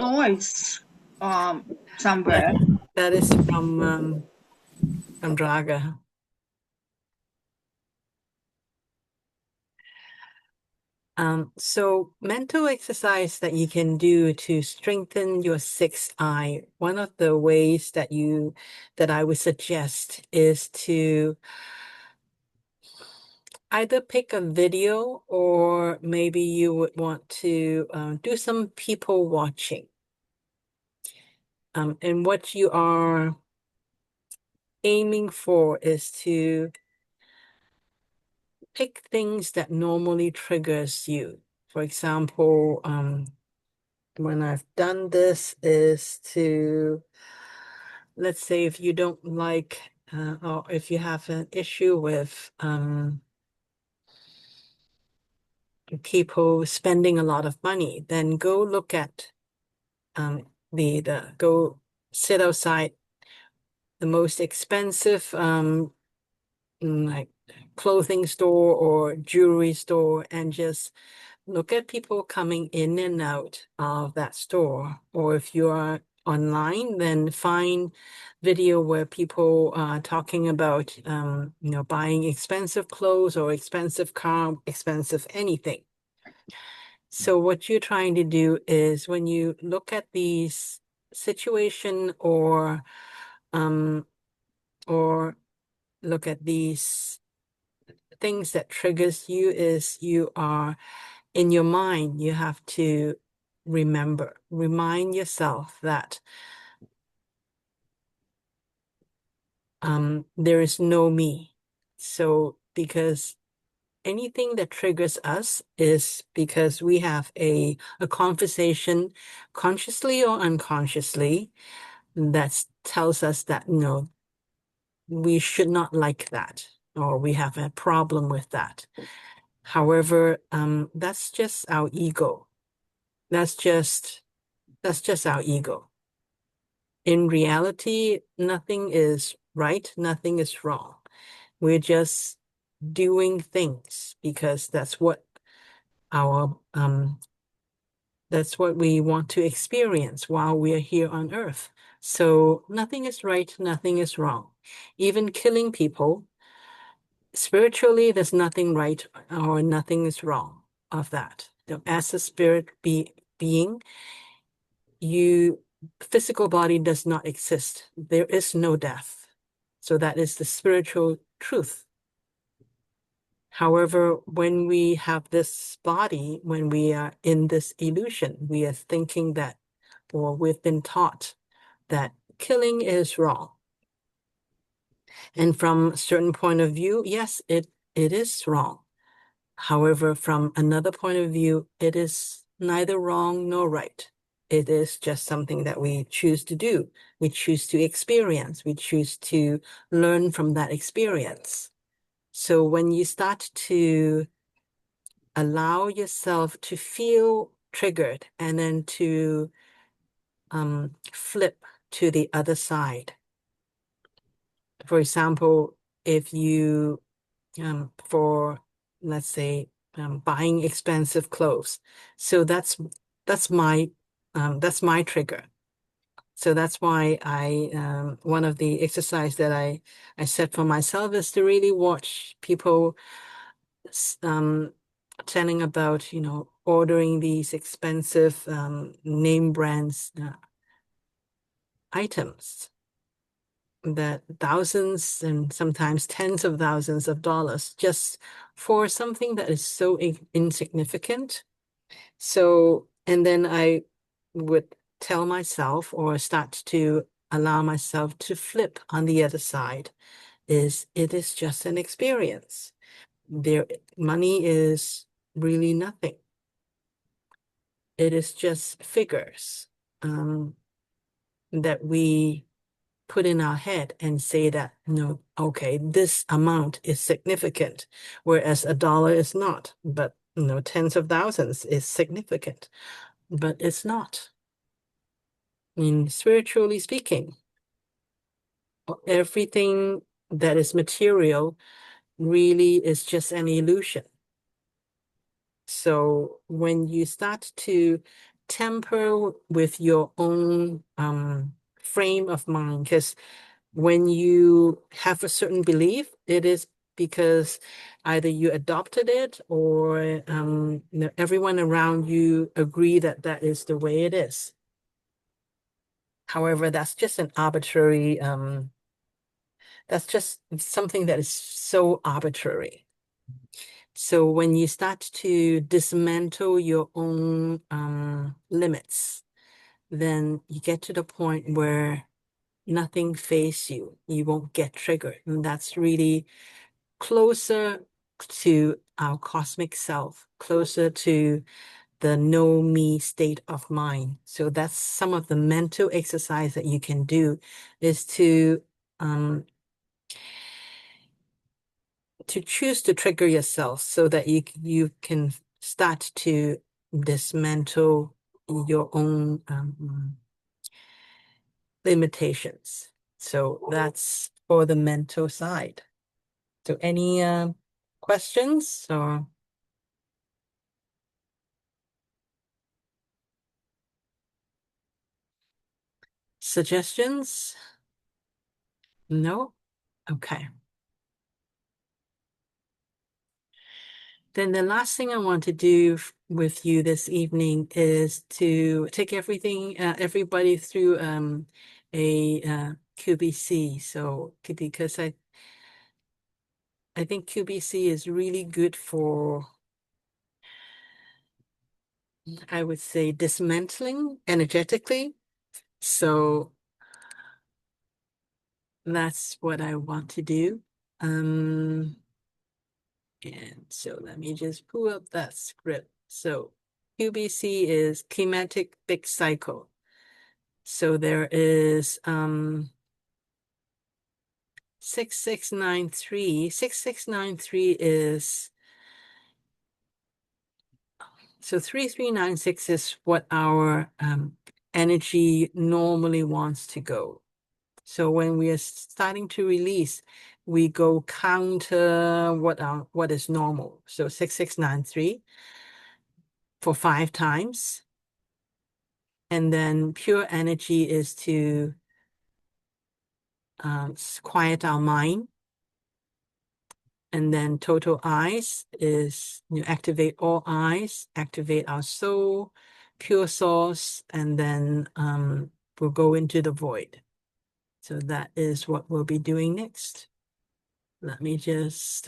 noise somewhere. That is from Draga. So mental exercise that you can do to strengthen your sixth eye, one of the ways that I would suggest is to either pick a video or maybe you would want to do some people watching. And what you are aiming for is to pick things that normally triggers you. For example, when I've done this is to, let's say if you don't like or if you have an issue with people spending a lot of money, then go look at go sit outside the most expensive like clothing store or jewelry store and just look at people coming in and out of that store. Or if you are online, then find video where people are talking about buying expensive clothes or expensive car, expensive anything. So what you're trying to do is when you look at these situation um or look at these things that triggers you is you are in your mind, you have to remind yourself that there is no me. So because anything that triggers us is because we have a conversation consciously or unconsciously that tells us that no, we should not like that or we have a problem with that. However, that's just our ego. That's just our ego. In reality, nothing is right, nothing is wrong. We're just doing things because our that's what we want to experience while we are here on earth. So nothing is right, nothing is wrong. Even killing people, spiritually, there's nothing right or nothing is wrong of that. As a being, you physical body does not exist. There is no death. So that is the spiritual truth. However, when we have this body, when we are in this illusion, we are thinking that, or we've been taught that killing is wrong. And from a certain point of view, yes, it is wrong. However, from another point of view, it is neither wrong nor right. It is just something that we choose to do. We choose to experience. We choose to learn from that experience. So when you start to allow yourself to feel triggered and then to flip to the other side. For example, if you, for let's say, buying expensive clothes, so that's my that's my trigger. So that's why one of the exercise that I set for myself is to really watch people um, telling about, ordering these expensive name brands items that thousands and sometimes tens of thousands of dollars just for something that is so insignificant. So, and then I would tell myself or start to allow myself to flip on the other side is it is just an experience. Money is really nothing. It is just figures that we put in our head and say that, no, okay, this amount is significant, whereas a dollar is not. But, tens of thousands is significant, but it's not. I mean, spiritually speaking, everything that is material really is just an illusion. So when you start to temper with your own frame of mind, because when you have a certain belief, it is because either you adopted it or everyone around you agree that that is the way it is. However, that's just an arbitrary, that's just something that is so arbitrary. So when you start to dismantle your own limits, then you get to the point where nothing phases you. You won't get triggered. And that's really closer to our cosmic self, closer to the know me state of mind. So that's some of the mental exercise that you can do, is um, to choose to trigger yourself so that you can start to dismantle your own limitations. So that's for the mental side. So any questions or suggestions? No? Okay. Then the last thing I want to do with you this evening is to take everybody through a QBC. So because I think QBC is really good for, I would say, dismantling energetically. So that's what I want to do. And so let me just pull up that script. So QBC is Climatic Big Cycle. So there is 6693. 6693 is, so 3396 is what our energy normally wants to go. So when we are starting to release, we go counter what is normal. So 6693 for 5 times. And then pure energy is to quiet our mind. And then total eyes is you activate all eyes, activate our soul, pure source, and then we'll go into the void. So that is what we'll be doing next. Let me just